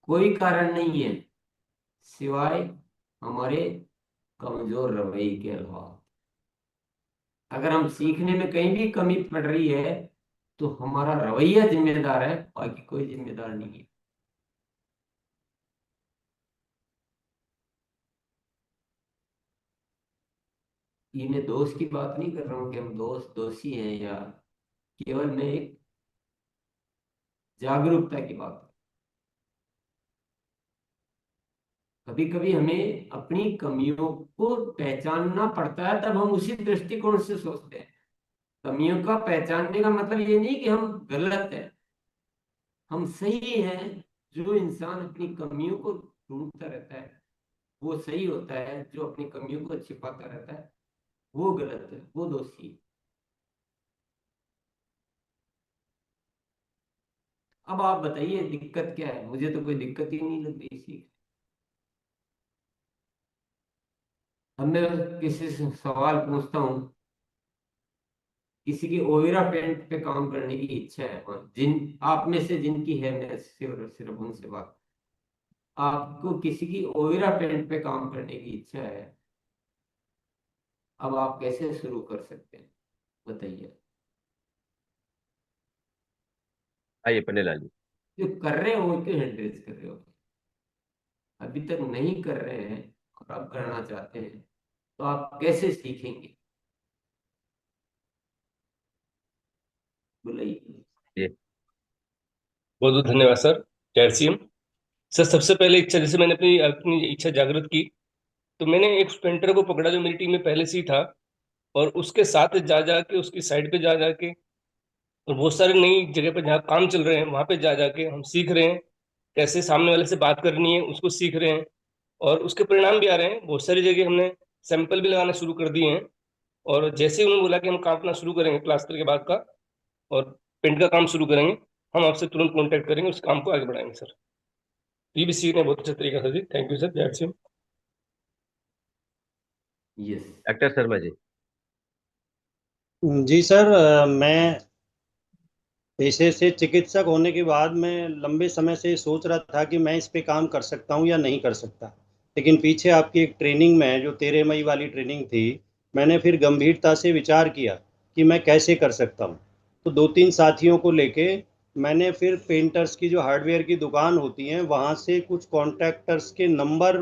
कोई कारण नहीं है सिवाय हमारे कमजोर रवैये के अलावा। अगर हम सीखने में कहीं भी कमी पड़ रही है तो हमारा रवैया जिम्मेदार है, बाकी कोई जिम्मेदार नहीं है। ये मैं दोस्त की बात नहीं कर रहा हूँ कि हम दोषी हैं, या केवल मैं एक जागरूकता की बात। कभी कभी हमें अपनी कमियों को पहचानना पड़ता है, तब हम उसी दृष्टिकोण से सोचते हैं। कमियों का पहचानने का मतलब ये नहीं कि हम गलत हैं, हम सही हैं। जो इंसान अपनी कमियों को ढूंढता रहता है वो सही होता है, जो अपनी कमियों को छिपाता रहता है वो गलत है, वो दोषी है। अब आप बताइए दिक्कत क्या है? मुझे तो कोई दिक्कत ही नहीं लग रही इसी। अब मैं किसी से सवाल पूछता हूँ, किसी की ओवेरा पेंट पे काम करने की इच्छा है, और जिन आप में से जिनकी है, मैं सिर्फ सिर्फ उनसे बात। आपको किसी की ओवेरा पेंट पे काम करने की इच्छा है, अब आप कैसे शुरू कर सकते हैं? बताइए। आइए पन्नेलाल जी। जो कर रहे हो क्यों हेडरेस कर रहे हो? अभी तक नहीं कर रहे हैं और अब करना चाहते हैं, तो आप कैसे सीखेंगे? बोलिए। ये बहुत बहुत धन्यवाद सर। कैल्शियम। सर सबसे पहले इच्छा, जैसे मैंने अपनी अपनी इच्छा जागृत की, तो मैंने एक पेंटर को पकड़ा जो मेरी टीम में पहले से ही था, और उसके साथ जा जा के, उसकी साइड पे जा जा के, और बहुत सारे नई जगह पे जहाँ काम चल रहे हैं वहां पे जा जा के हम सीख रहे हैं कैसे सामने वाले से बात करनी है, उसको सीख रहे हैं। और उसके परिणाम भी आ रहे हैं। बहुत सारी जगह हमने सैंपल भी लगाना शुरू कर दिए हैं। और जैसे ही उन्होंने बोला कि हम काम अपना शुरू करेंगे प्लास्टर के बाद का, और पेंट का काम शुरू करेंगे, हम आपसे तुरंत कांटेक्ट करेंगे, उस काम को आगे बढ़ाएंगे सर। तो ये भी सीखने बहुत अच्छा तरीका था जी। थैंक यू सर, जय सिंह। यस। डॉक्टर शर्मा जी। जी सर, मैं पेशे से चिकित्सक होने के बाद मैं लंबे समय से सोच रहा था कि मैं इस पे काम कर सकता हूँ या नहीं कर सकता। लेकिन पीछे आपकी एक ट्रेनिंग में, जो 13 मई वाली ट्रेनिंग थी, मैंने फिर गंभीरता से विचार किया कि मैं कैसे कर सकता हूँ। तो दो तीन साथियों को लेके मैंने फिर पेंटर्स की जो हार्डवेयर की दुकान होती हैं वहाँ से कुछ कॉन्ट्रैक्टर्स के नंबर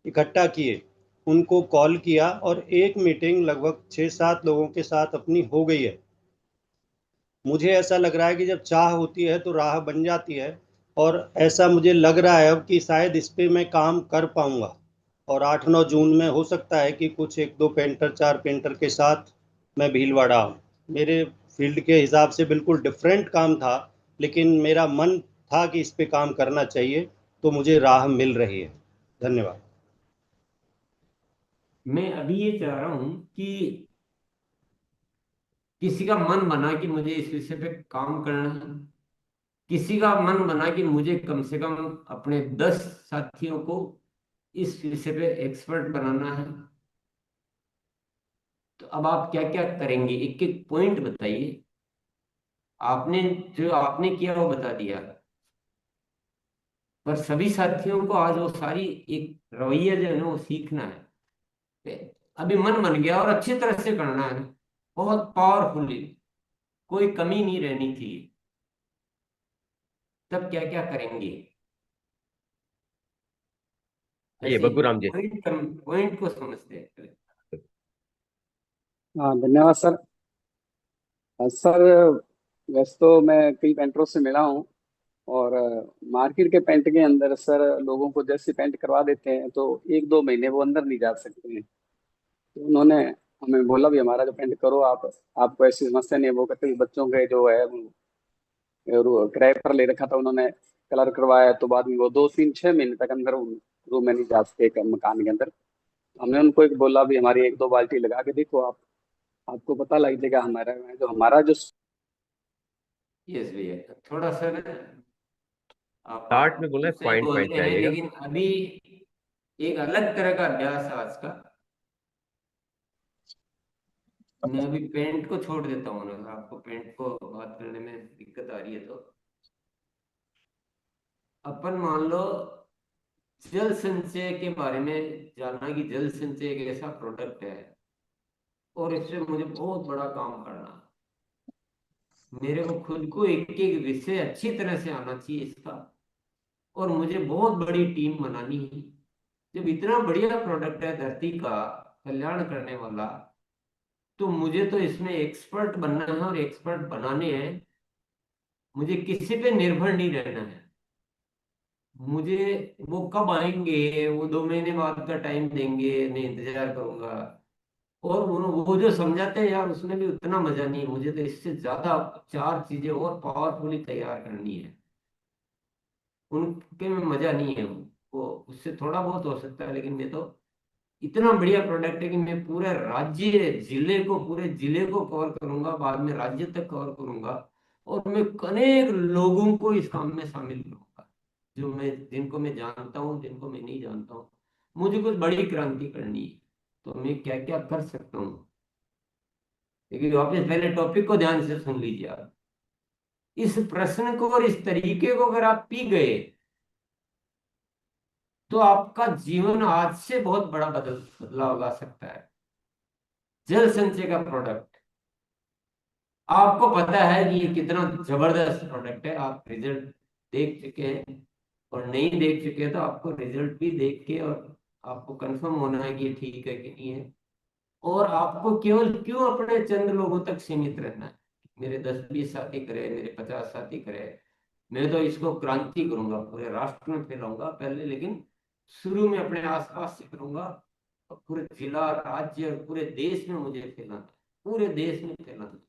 इकट्ठा किए, उनको कॉल किया, और एक मीटिंग लगभग 6-7 लोगों के साथ अपनी हो गई है। मुझे ऐसा लग रहा है कि जब चाह होती है तो राह बन जाती है, और ऐसा मुझे लग रहा है अब कि शायद इस पे मैं काम कर पाऊंगा। और 8-9 जून में हो सकता है कि कुछ एक दो पेंटर, चार पेंटर के साथ मैं भीलवाड़ा आऊँ। मेरे फील्ड के हिसाब से बिल्कुल डिफरेंट काम था, लेकिन मेरा मन था कि इस पे काम करना चाहिए, तो मुझे राह मिल रही है। धन्यवाद। मैं अभी ये चाह रहा हूं कि किसी का मन बना कि मुझे इस विषय पे काम करना है, किसी का मन बना कि मुझे कम से कम अपने 10 साथियों को इस विषय पे एक्सपर्ट बनाना है। तो अब आप क्या क्या करेंगे, एक एक पॉइंट बताइए। आपने जो आपने किया वो बता दिया, पर सभी साथियों को आज वो सारी एक रवैया जो है ना वो सीखना है। अभी मन बन गया और अच्छी तरह से करना है, बहुत पावरफुली, कोई कमी नहीं रहनी चाहिए। तब क्या क्या करेंगे? आइए ऐसे बग्गू राम जी। पॉइंट पॉइंट को समझते हैं। हाँ, धन्यवाद सर। सर, वैसे तो मैं कई पेंटरों से मिला हूँ, और मार्केट के पेंट के अंदर सर लोगों को जैसे पेंट करवा देते हैं तो 1-2 महीने वो अंदर नहीं जा सकते हैं। तो उन्होंने हमें बोला भी हमारा जो पेंट करो आप, आपको ऐसी समस्या नहीं है। वो कहते हैं बच्चों के जो है वो किराए पर ले रखा था उन्होंने, कलर करवाया तो बाद में वो 2-3-6 महीने तक अंदर रूम में नहीं जा सकते मकान के अंदर। हमने उनको एक बोला भी हमारी 1-2 बाल्टी लगा के देखो आप, आपको पता लग जाएगा हमारा जो यस भैया, थोड़ा सा ना स्टार्ट में आप बोला है, सही पॉइंट पॉइंट बोलते पे हैं, आइएगा। लेकिन अभी एक अलग तरह का अभ्यास है आज का। मैं अभी पेंट को छोड़ देता हूँ ना, अगर आपको पेंट को बात करने में दिक्कत आ रही है तो। अपन मान लो जल संचय के बारे में जाना कि जल संचय एक ऐसा प्रोडक्ट है और इससे मुझे बहुत बड़ा काम करना। मेरे को खुद को एक एक विषय अच्छी तरह से आना चाहिए इसका, और मुझे बहुत बड़ी टीम बनानी है। जब इतना बढ़िया प्रोडक्ट है धरती का कल्याण करने वाला, तो मुझे तो इसमें एक्सपर्ट बनना है, और एक्सपर्ट बनाने हैं। मुझे किसी पे निर्भर नहीं रहना है। मुझे वो कब आएंगे, वो 2 महीने बाद का टाइम देंगे, मैं इंतजार करूंगा। और वो जो समझाते हैं यार, उसमें भी उतना मजा नहीं है। मुझे तो इससे ज्यादा 4 चीजें और पावरफुली तैयार करनी है। उनके में मजा नहीं है। वो उससे थोड़ा बहुत हो सकता है, लेकिन मैं तो इतना बढ़िया प्रोडक्ट है कि मैं पूरे राज्य जिले को पूरे जिले को कवर करूंगा, बाद में राज्य तक कवर करूंगा। और मैं अनेक लोगों को इस काम में शामिल करूंगा, जिनको मैं जानता हूँ, जिनको मैं नहीं जानता हूँ। मुझे कुछ बड़ी क्रांति करनी है, तो मैं क्या क्या कर सकता हूँ। लेकिन वापस पहले टॉपिक को ध्यान से सुन लीजिए आप। इस प्रश्न को और इस तरीके को अगर आप पी गए, तो आपका जीवन आज से बहुत बड़ा बदलाव ला सकता है। जल संचय का प्रोडक्ट, आपको पता है कि ये कितना जबरदस्त प्रोडक्ट है। आप रिजल्ट देख चुके हैं, और नहीं देख चुके हैं तो आपको रिजल्ट भी देख के और आपको कंफर्म होना है कि ये ठीक है कि नहीं है। और आपको केवल क्यों अपने चंद लोगों तक सीमित रहना है। मेरे 10-20 साथी करे, मेरे 50 साथी करे, मैं तो इसको क्रांति करूंगा, पूरे राष्ट्र में फैलाऊंगा पहले, लेकिन शुरू में अपने आसपास से करूंगा। और पूरे जिला, राज्य और पूरे देश में मुझे फैलाना है, पूरे देश में फैलाना है।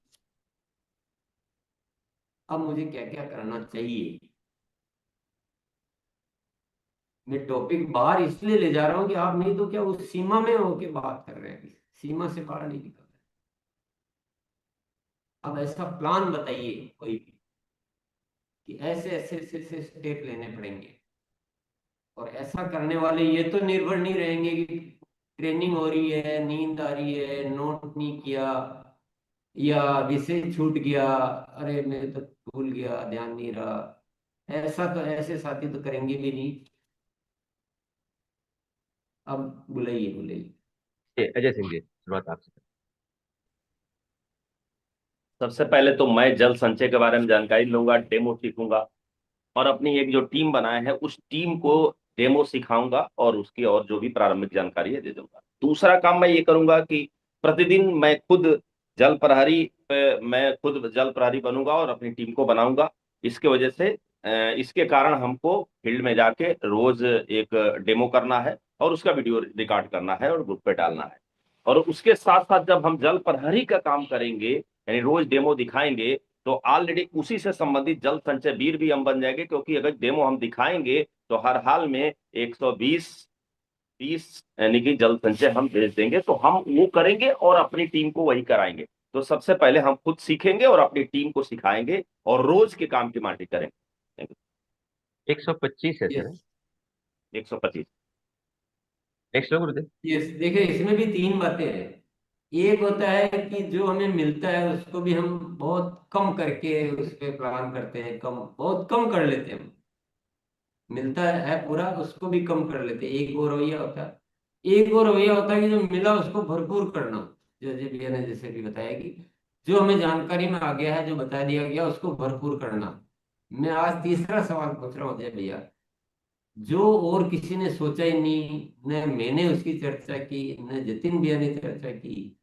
अब मुझे क्या क्या करना चाहिए। मैं टॉपिक बाहर इसलिए ले जा रहा हूं कि आप नहीं तो क्या उस सीमा में होके बात कर रहे हैं, सीमा से बाहर नहीं निकल रहे। अब ऐसा प्लान बताइए कोई भी, कि ऐसे ऐसे ऐसे ऐसे स्टेप लेने पड़ेंगे। और ऐसा करने वाले ये तो निर्भर नहीं रहेंगे कि ट्रेनिंग हो रही है, नींद आ रही है, नोट नहीं किया, या विषय छूट गया, अरे मैं तो भूल गया, ध्यान नहीं रहा। ऐसा तो ऐसे साथी तो करेंगे भी नहीं। अब बुलाइए बुलाइए। अजय सिंह जी, शुरुआत आपसे। सबसे पहले तो मैं जल संचय के बारे में जानकारी लूंगा, डेमो सीखूंगा, और अपनी एक जो टीम बनाए है उस टीम को डेमो सिखाऊंगा, और उसकी और जो भी प्रारंभिक जानकारी है दे दूंगा। दूसरा काम मैं ये करूंगा कि प्रतिदिन मैं खुद जल प्रहरी मैं खुद जल प्रहरी बनूंगा और अपनी टीम को बनाऊंगा। इसके वजह से इसके कारण हमको फील्ड में जाके रोज एक डेमो करना है, और उसका वीडियो रिकॉर्ड करना है और ग्रुप पे डालना है। और उसके साथ साथ जब हम जल प्रहरी का काम करेंगे, यानी रोज डेमो दिखाएंगे, तो ऑलरेडी उसी से संबंधित जल संचय वीर भी हम बन जाएंगे, क्योंकि अगर डेमो हम दिखाएंगे तो हर हाल में 120-30 यानी कि जल संचय हम भेज देंगे, तो हम वो करेंगे और अपनी टीम को वही कराएंगे। तो सबसे पहले हम खुद सीखेंगे और अपनी टीम को सिखाएंगे, और रोज के काम की माटी करेंगे। 125 है सर। यस 125। नेक्स्ट हो गुरुदेव। यस, देखिए इसमें भी 3 बातें हैं। एक होता है कि जो हमें मिलता है उसको भी हम बहुत कम करके उस पर प्लान करते हैं, कम बहुत कम कर लेते हैं हम। मिलता है पूरा, उसको भी कम कर लेते हैं। एक और रवैया होता है, एक और रवैया होता है कि जो मिला उसको भरपूर करना। जैसे भैया ने जैसे भी बताया कि जो हमें जानकारी में आ गया है, जो बता दिया गया, उसको भरपूर करना। मैं आज तीसरा सवाल पूछ रहा हूँ अजय भैया, जो और किसी ने सोचा ही नहीं, न मैंने उसकी चर्चा की, न जतिन भैया ने चर्चा की,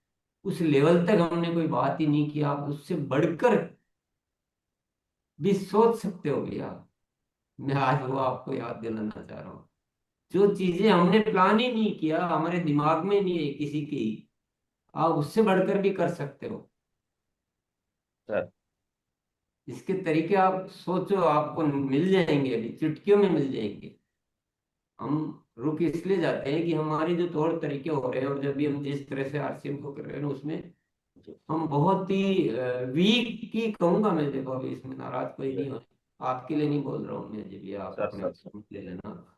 उस लेवल तक हमने कोई बात ही नहीं की। आप उससे बढ़कर भी सोच सकते हो भैया। मैं आज वो आपको याद दिलाना चाह रहा हूँ। जो चीजें हमने प्लान ही नहीं किया, हमारे दिमाग में नहीं है किसी की, आप उससे बढ़कर भी कर सकते हो। सर इसके तरीके आप सोचो, आपको मिल जाएंगे, अभी चुटकियों में मिल जाएंगे। हम रुक इसलिए जाते हैं कि हमारे जो तौर तरीके हो रहे हैं, और जब भी हम जिस तरह से आरसीएम को कर रहे हैं ना, उसमें हम बहुत ही वीक ही कहूंगा मैं। देखो अभी इसमें नाराज कोई नहीं हो, आपके लिए नहीं बोल रहा हूँ मैं, जब भी आप सर अपने सर सर समझ ले लेना।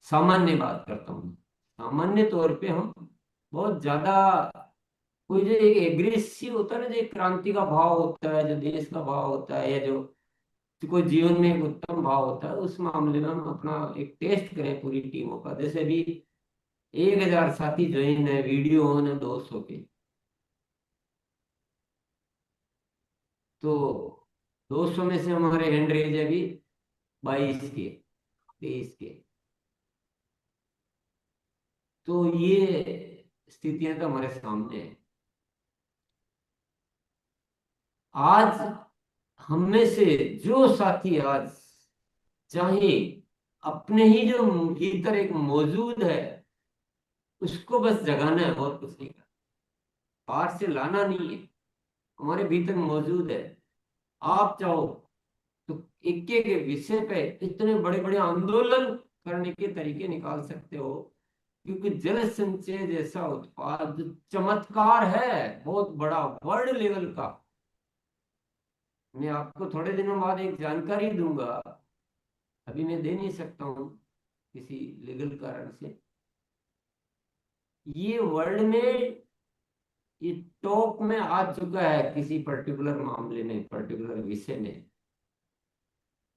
सामान्य बात करता हूँ। सामान्य तौर पे हम बहुत ज्यादा, कोई जो एक एग्रेसिव होता है ना, जो एक क्रांति का भाव होता है, जो देश का भाव होता है, या जो को जीवन में एक उत्तम भाव होता है, उस मामले में हम अपना एक टेस्ट करें पूरी टीमों का। जैसे अभी 1000 साथी ज्वाइन है, वीडियो ऑन है 200 के, तो 200 में से हमारे हैंड रेज है अभी 22 के, 23 के। तो ये स्थितियां तो हमारे सामने है। आज हम में से जो साथी आज चाहे अपने ही जो भीतर एक मौजूद है उसको बस जगाना है, और कुछ नहीं करना, बाहर से लाना नहीं है, हमारे भीतर मौजूद है। आप चाहो तो एक एक विषय पे इतने बड़े बड़े आंदोलन करने के तरीके निकाल सकते हो, क्योंकि जल संचय जैसा उत्पाद जो चमत्कार है बहुत बड़ा वर्ल्ड लेवल का। मैं आपको थोड़े दिनों बाद एक जानकारी दूंगा, अभी मैं दे नहीं सकता हूं किसी लीगल कारण से। ये वर्ल्ड में ये टॉप में आ चुका है किसी पर्टिकुलर मामले में, पर्टिकुलर विषय में,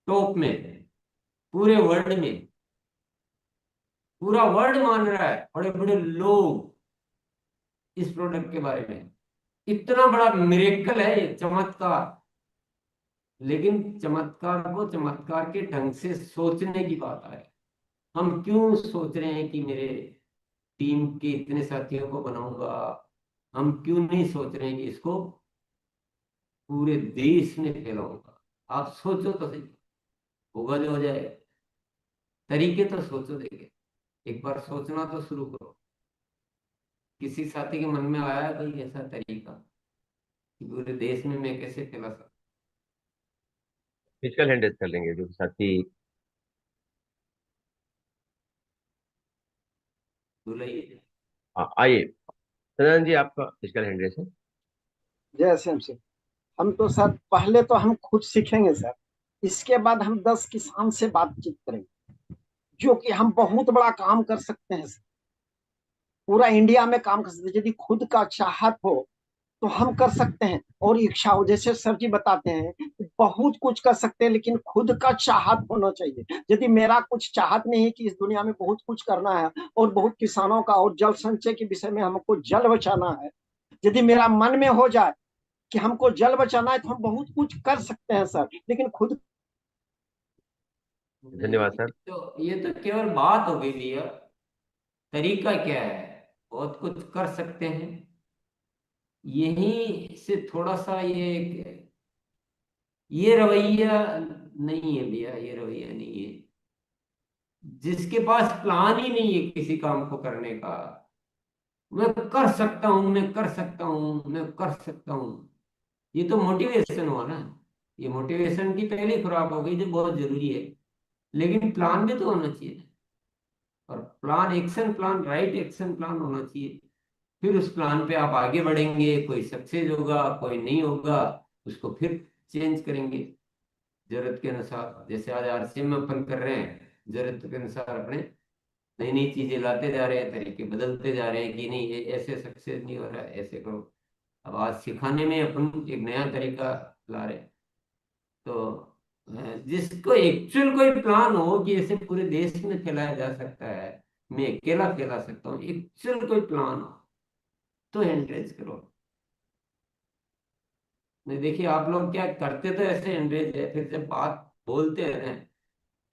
टॉप में पूरे वर्ल्ड में। पूरा वर्ल्ड मान रहा है, बड़े बड़े लोग इस प्रोडक्ट के बारे में। इतना बड़ा मिरेकल है ये, चमत्कार। लेकिन चमत्कार को चमत्कार के ढंग से सोचने की बात है। हम क्यों सोच रहे हैं कि मेरे टीम के इतने साथियों को बनाऊंगा, हम क्यों नहीं सोच रहे हैं कि इसको पूरे देश में फैलाऊंगा। आप सोचो तो सही, होगा जो हो जाएगा। तरीके तो सोचो, देंगे एक बार सोचना तो शुरू करो। किसी साथी के मन में आया कोई ऐसा तरीका कि पूरे देश में मैं कैसे फैला सकता? फिजिकल हैंडल कर लेंगे जो साथी। बुलाइए। हाँ, आइए सदानंद जी, आपका फिजिकल हैंडल है। जय श्याम सिंह। हम तो सर पहले तो हम खुद सीखेंगे सर, इसके बाद हम 10 किसान से बातचीत करेंगे, जो कि हम बहुत बड़ा काम कर सकते हैं सर। पूरा इंडिया में काम कर सकते हैं। यदि खुद का चाहत हो तो हम कर सकते हैं, और इच्छा हो, जैसे सर जी बताते हैं बहुत कुछ कर सकते हैं, लेकिन खुद का चाहत होना चाहिए। यदि मेरा कुछ चाहत नहीं है कि इस दुनिया में बहुत कुछ करना है और बहुत किसानों का और जल संचय के विषय में हमको जल बचाना है, यदि मेरा मन में हो जाए कि हमको जल बचाना है, तो हम बहुत कुछ कर सकते हैं सर, लेकिन खुद। धन्यवाद सर। तो ये तो केवल बात हो गई भैया, तरीका क्या है? बहुत कुछ कर सकते हैं। यही से थोड़ा सा ये रवैया नहीं है भैया, ये रवैया नहीं है। जिसके पास प्लान ही नहीं है किसी काम को करने का, मैं कर सकता हूं, मैं कर सकता हूं, मैं कर सकता हूं, ये तो मोटिवेशन हुआ ना। ये मोटिवेशन की पहली खुराक हो गई जो बहुत जरूरी है। लेकिन प्लान भी तो होना चाहिए, और plan, action plan, right action plan होना चाहिए। फिर उस प्लान पे आप आगे बढ़ेंगे, कोई सक्सेस होगा, कोई नहीं होगा, उसको फिर चेंज करेंगे जरूरत के अनुसार। जैसे आज आरसीएम में अपन कर रहे हैं, जरूरत के अनुसार अपने नई नई चीजें लाते जा रहे हैं, तरीके बदलते जा रहे हैं कि नहीं ये ऐसे सक्सेस नहीं हो रहा है, ऐसे करो। अब आज सिखाने में अपन एक नया तरीका ला रहे हैं। तो जिसको एक्चुअल कोई प्लान हो कि ऐसे पूरे देश में फैलाया जा सकता है, मैं अकेला फैला सकता हूँ, एक्चुअल कोई प्लान हो तो एनकरेज करो। नहीं देखिए, आप लोग क्या करते तो ऐसे एनकरेज है, फिर जब बात बोलते हैं